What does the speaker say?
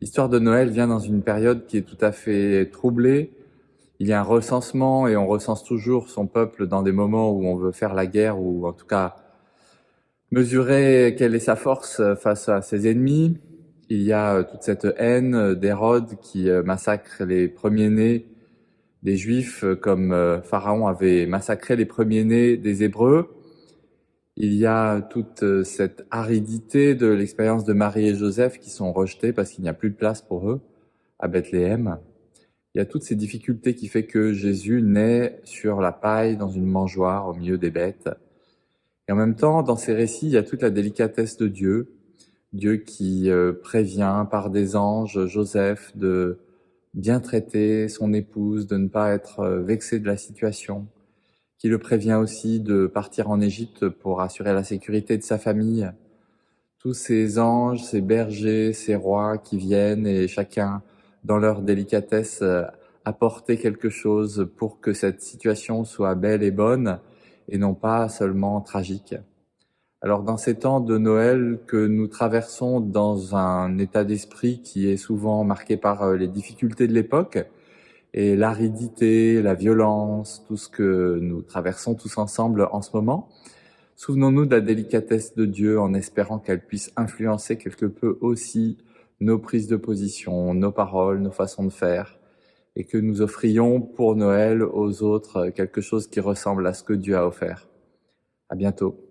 L'histoire de Noël vient dans une période qui est tout à fait troublée. Il y a un recensement et on recense toujours son peuple dans des moments où on veut faire la guerre ou en tout cas mesurer quelle est sa force face à ses ennemis. Il y a toute cette haine d'Hérode qui massacre les premiers-nés des Juifs comme Pharaon avait massacré les premiers-nés des Hébreux. Il y a toute cette aridité de l'expérience de Marie et Joseph qui sont rejetés parce qu'il n'y a plus de place pour eux à Bethléem. Il y a toutes ces difficultés qui fait que Jésus naît sur la paille dans une mangeoire au milieu des bêtes. Et en même temps, dans ces récits, il y a toute la délicatesse de Dieu. Dieu qui prévient par des anges Joseph de bien traiter son épouse, de ne pas être vexé de la situation, qui le prévient aussi de partir en Égypte pour assurer la sécurité de sa famille. Tous ces anges, ces bergers, ces rois qui viennent et chacun, dans leur délicatesse, apporter quelque chose pour que cette situation soit belle et bonne et non pas seulement tragique. Alors dans ces temps de Noël que nous traversons dans un état d'esprit qui est souvent marqué par les difficultés de l'époque et l'aridité, la violence, tout ce que nous traversons tous ensemble en ce moment, souvenons-nous de la délicatesse de Dieu en espérant qu'elle puisse influencer quelque peu aussi nos prises de position, nos paroles, nos façons de faire, et que nous offrions pour Noël aux autres quelque chose qui ressemble à ce que Dieu a offert. À bientôt.